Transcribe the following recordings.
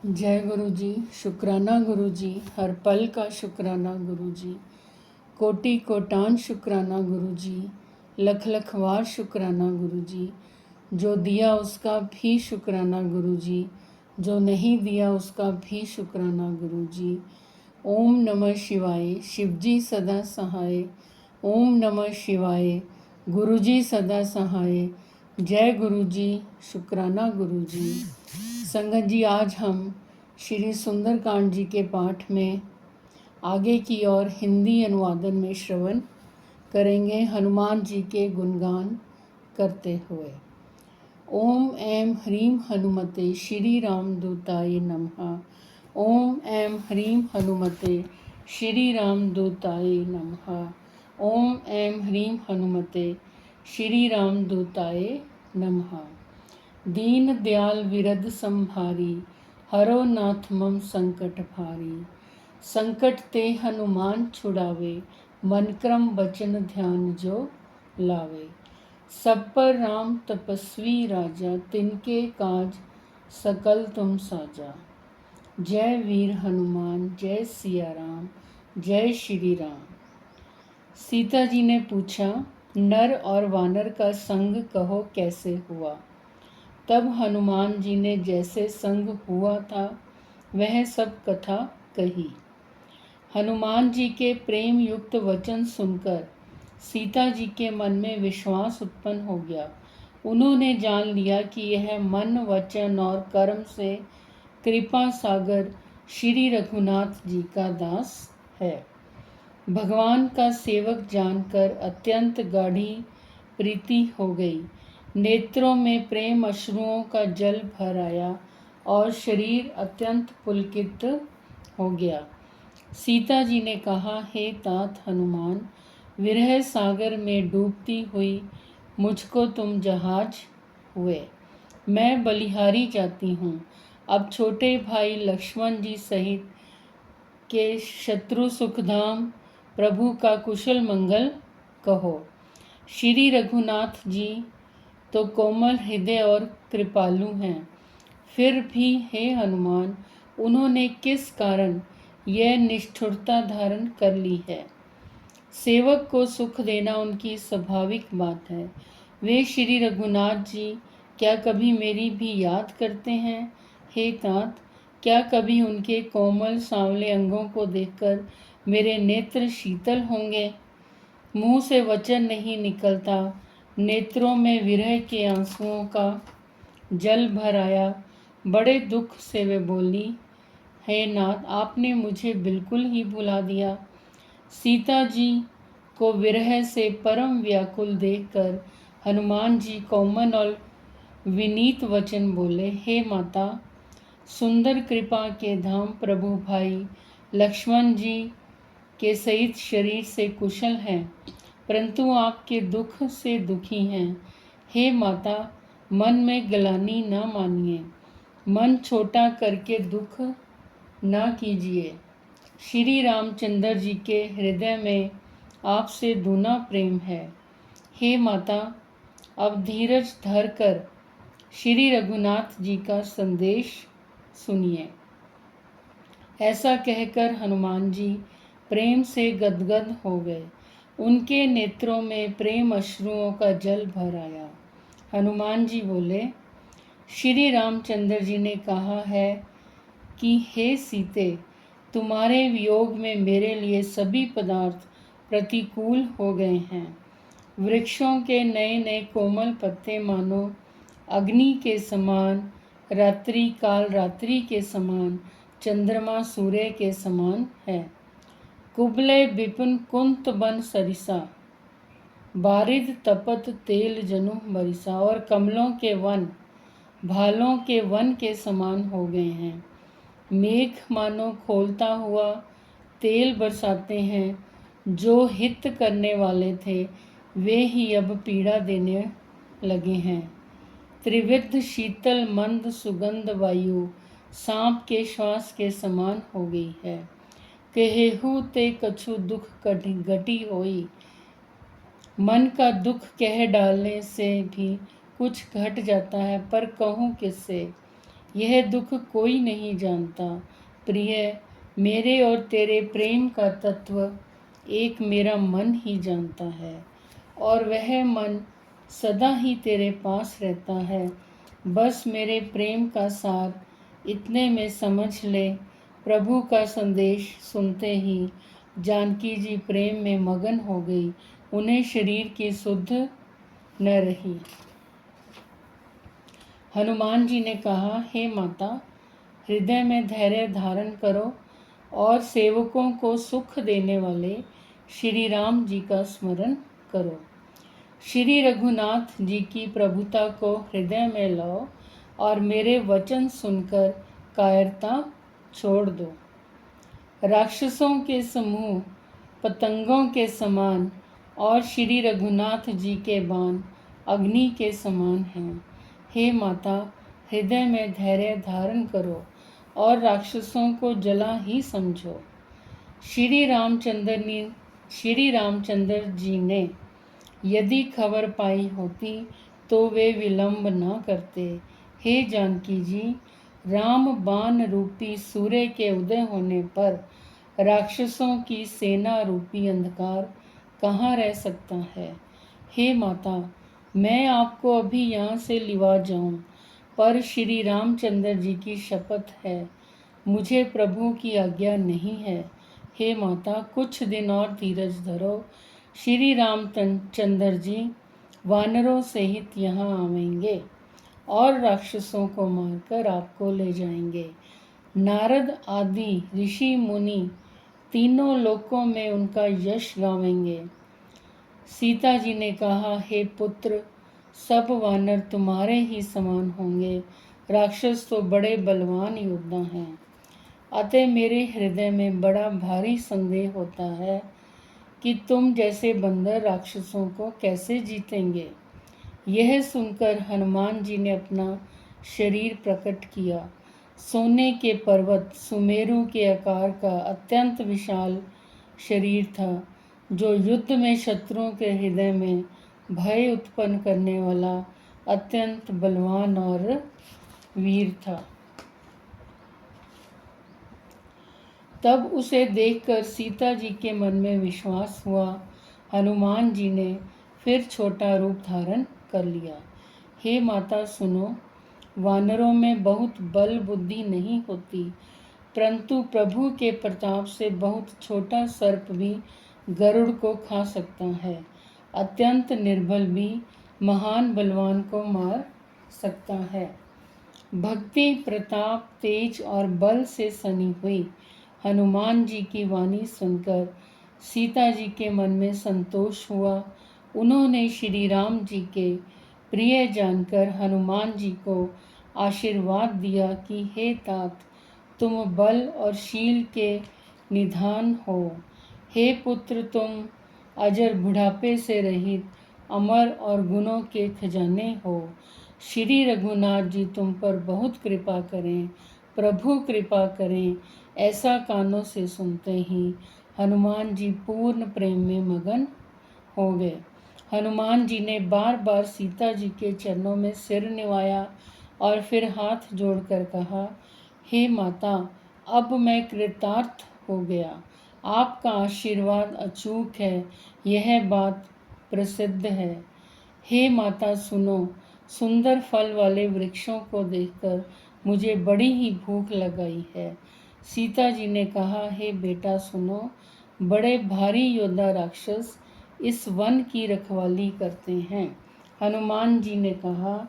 जय गुरु जी। शुक्राना गुरु जी, हर पल का शुक्राना गुरु जी। कोटि कोटान शुक्राना गुरु जी, लख लख वार शुक्राना गुरु जी। जो दिया उसका भी शुक्राना गुरु जी, जो नहीं दिया उसका भी शुक्राना गुरु जी। ओम नमः शिवाय, शिव जी सदा सहाय। ओम नमः शिवाय, गुरु जी सदा सहाय। जय गुरु जी, शुक्राना गुरु जी। संगत जी, आज हम श्री सुंदरकांड जी के पाठ में आगे की ओर हिंदी अनुवादन में श्रवण करेंगे, हनुमान जी के गुणगान करते हुए। ओम ऐं ह्रीं हनुमते श्री राम दूताय नमः। ओम ऐं ह्रीं हनुमते श्री राम दूताय नमः। ओम ऐं ह्रीं हनुमते श्री राम दूताय नमः। दीन दयाल विरद संभारी, हरो नाथ मम संकट भारी। संकट ते हनुमान छुड़ावे, मन क्रम वचन ध्यान जो लावे। सब पर राम तपस्वी राजा, तिनके काज सकल तुम साजा। जय वीर हनुमान, जय सिया राम, जय श्री राम। सीता जी ने पूछा, नर और वानर का संग कहो कैसे हुआ। तब हनुमान जी ने जैसे संग हुआ था वह सब कथा कही। हनुमान जी के प्रेम युक्त वचन सुनकर सीता जी के मन में विश्वास उत्पन्न हो गया। उन्होंने जान लिया कि यह मन, वचन और कर्म से कृपा सागर श्री रघुनाथ जी का दास है। भगवान का सेवक जानकर अत्यंत गाढ़ी प्रीति हो गई। नेत्रों में प्रेम अश्रुओं का जल भर आया और शरीर अत्यंत पुलकित हो गया। सीता जी ने कहा, हे तात हनुमान, विरह सागर में डूबती हुई मुझको तुम जहाज हुए। मैं बलिहारी जाती हूँ। अब छोटे भाई लक्ष्मण जी सहित के शत्रु सुखधाम प्रभु का कुशल मंगल कहो। श्री रघुनाथ जी तो कोमल हृदय और कृपालु हैं, फिर भी हे हनुमान, उन्होंने किस कारण यह निष्ठुरता धारण कर ली है। सेवक को सुख देना उनकी स्वाभाविक बात है। वे श्री रघुनाथ जी क्या कभी मेरी भी याद करते हैं। हे तात, क्या कभी उनके कोमल सांवले अंगों को देखकर मेरे नेत्र शीतल होंगे। मुंह से वचन नहीं निकलता, नेत्रों में विरह के आंसुओं का जल भर आया। बड़े दुख से वे बोली, हे नाथ, आपने मुझे बिल्कुल ही भुला दिया। सीता जी को विरह से परम व्याकुल देखकर हनुमान जी कोमल और विनीत वचन बोले, हे माता, सुंदर कृपा के धाम प्रभु भाई लक्ष्मण जी के सहित शरीर से कुशल हैं, परंतु आपके दुख से दुखी हैं। हे माता, मन में ग्लानि न मानिए, मन छोटा करके दुख न कीजिए। श्री रामचंद्र जी के हृदय में आपसे दूना प्रेम है। हे माता, अब धीरज धर कर श्री रघुनाथ जी का संदेश सुनिए। ऐसा कहकर हनुमान जी प्रेम से गदगद हो गए। उनके नेत्रों में प्रेम अश्रुओं का जल भर आया। हनुमान जी बोले, श्री रामचंद्र जी ने कहा है कि हे सीते, तुम्हारे वियोग में मेरे लिए सभी पदार्थ प्रतिकूल हो गए हैं। वृक्षों के नए नए कोमल पत्ते मानो अग्नि के समान, रात्रि काल रात्रि के समान, चंद्रमा सूर्य के समान है। कुबले विपिन कुंत बन सरिसा, बारिद तपत तेल जनु बरिसा। और कमलों के वन भालों के वन के समान हो गए हैं। मेघ मानो खोलता हुआ तेल बरसाते हैं। जो हित करने वाले थे वे ही अब पीड़ा देने लगे हैं। त्रिविध शीतल मंद सुगंध वायु सांप के श्वास के समान हो गई है। कहेहु ते कछु दुख घटी होई, मन का दुख कह डालने से भी कुछ घट जाता है, पर कहूँ किससे। यह दुख कोई नहीं जानता। प्रिय, मेरे और तेरे प्रेम का तत्व एक मेरा मन ही जानता है, और वह मन सदा ही तेरे पास रहता है। बस मेरे प्रेम का सार इतने में समझ ले। प्रभु का संदेश सुनते ही जानकी जी प्रेम में मगन हो गई। उन्हें शरीर की सुध न रही। हनुमान जी ने कहा, हे माता, हृदय में धैर्य धारण करो और सेवकों को सुख देने वाले श्री राम जी का स्मरण करो। श्री रघुनाथ जी की प्रभुता को हृदय में लाओ और मेरे वचन सुनकर कायरता छोड़ दो। राक्षसों के समूह पतंगों के समान और श्री रघुनाथ जी के बाण अग्नि के समान हैं। हे माता, हृदय में धैर्य धारण करो और राक्षसों को जला ही समझो। श्री रामचंद्र जी ने यदि खबर पाई होती तो वे विलंब न करते। हे जानकी जी, राम बाण रूपी सूर्य के उदय होने पर राक्षसों की सेना रूपी अंधकार कहाँ रह सकता है। हे माता, मैं आपको अभी यहाँ से लिवा जाऊँ, पर श्री रामचंद्र जी की शपथ है, मुझे प्रभु की आज्ञा नहीं है। हे माता, कुछ दिन और धीरज धरो। श्री रामचंद्र जी वानरों सहित यहाँ आवेंगे और राक्षसों को मारकर आपको ले जाएंगे। नारद आदि ऋषि मुनि तीनों लोकों में उनका यश गावेंगे। सीता जी ने कहा, हे पुत्र, सब वानर तुम्हारे ही समान होंगे। राक्षस तो बड़े बलवान योद्धा हैं। अतः मेरे हृदय में बड़ा भारी संदेह होता है कि तुम जैसे बंदर राक्षसों को कैसे जीतेंगे। यह सुनकर हनुमान जी ने अपना शरीर प्रकट किया। सोने के पर्वत सुमेरु के आकार का अत्यंत विशाल शरीर था, जो युद्ध में शत्रुओं के हृदय में भय उत्पन्न करने वाला अत्यंत बलवान और वीर था। तब उसे देखकर सीता जी के मन में विश्वास हुआ। हनुमान जी ने फिर छोटा रूप धारण कर लिया। हे माता, सुनो, वानरों में बहुत बल बुद्धि नहीं होती, परंतु प्रभु के प्रताप से बहुत छोटा सर्प भी गरुड़ को खा सकता है। अत्यंत निर्बल भी महान बलवान को मार सकता है। भक्ति, प्रताप, तेज और बल से सनी हुई हनुमान जी की वाणी सुनकर सीता जी के मन में संतोष हुआ। उन्होंने श्री राम जी के प्रिय जानकर हनुमान जी को आशीर्वाद दिया कि हे तात, तुम बल और शील के निधान हो। हे पुत्र, तुम अजर बुढ़ापे से रहित अमर और गुणों के खजाने हो। श्री रघुनाथ जी तुम पर बहुत कृपा करें, प्रभु कृपा करें। ऐसा कानों से सुनते ही हनुमान जी पूर्ण प्रेम में मगन हो गए। हनुमान जी ने बार बार सीता जी के चरणों में सिर निवाया और फिर हाथ जोड़कर कहा, हे माता, अब मैं कृतार्थ हो गया। आपका आशीर्वाद अचूक है, यह बात प्रसिद्ध है। हे माता, सुनो, सुंदर फल वाले वृक्षों को देखकर मुझे बड़ी ही भूख लगाई है। सीता जी ने कहा, हे बेटा सुनो, बड़े भारी योद्धा राक्षस इस वन की रखवाली करते हैं। हनुमान जी ने कहा,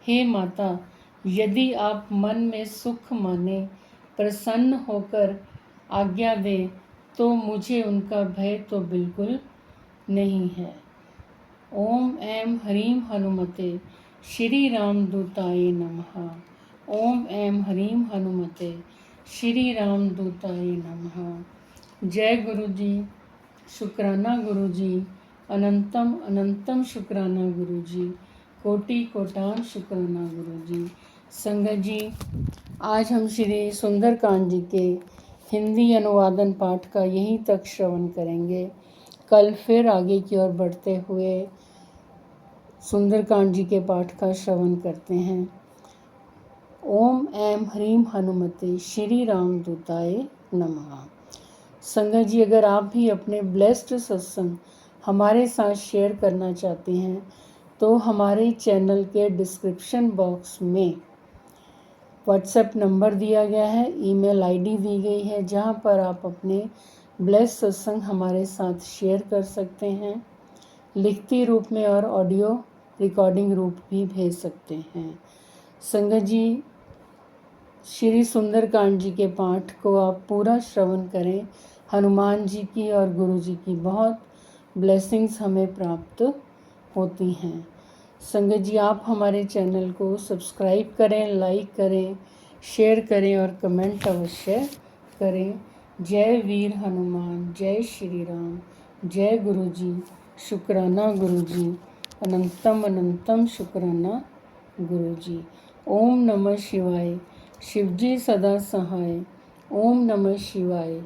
हे माता, यदि आप मन में सुख माने प्रसन्न होकर आज्ञा दें तो मुझे उनका भय तो बिल्कुल नहीं है। ओम ऐं ह्रीं हनुमते श्री रामदूताय नमः। ओम ऐं ह्रीं हनुमते श्री रामदूताय नमः। जय गुरु जी, शुक्राना गुरु जी, अनंतम अनंतम शुक्राना गुरु जी, कोटि कोटान शुक्राना गुरु जी। संगत जी, आज हम श्री सुंदरकांड जी के हिंदी अनुवादन पाठ का यहीं तक श्रवण करेंगे। कल फिर आगे की ओर बढ़ते हुए सुंदरकांड जी के पाठ का श्रवण करते हैं। ओम ऐं ह्रीं हनुमते श्री राम दूताय नमः। संगत जी, अगर आप भी अपने ब्लेस्ड सत्संग हमारे साथ शेयर करना चाहते हैं तो हमारे चैनल के डिस्क्रिप्शन बॉक्स में व्हाट्सएप नंबर दिया गया है, ईमेल आईडी दी गई है, जहां पर आप अपने ब्लेस्ड सत्संग हमारे साथ शेयर कर सकते हैं। लिखती रूप में और ऑडियो रिकॉर्डिंग रूप भी भेज सकते हैं। संगत जी, श्री सुंदरकांड जी के पाठ को आप पूरा श्रवण करें। हनुमान जी की और गुरु जी की बहुत ब्लेसिंग्स हमें प्राप्त होती हैं। संगत जी, आप हमारे चैनल को सब्सक्राइब करें, लाइक करें, शेयर करें और कमेंट अवश्य करें। जय वीर हनुमान, जय श्री राम, जय गुरु जी, शुक्राना गुरु जी, अनंतम अनंतम शुक्राना गुरु जी। ओम नमः शिवाय, शिवजी सदा सहाय। ओम नमः शिवाय,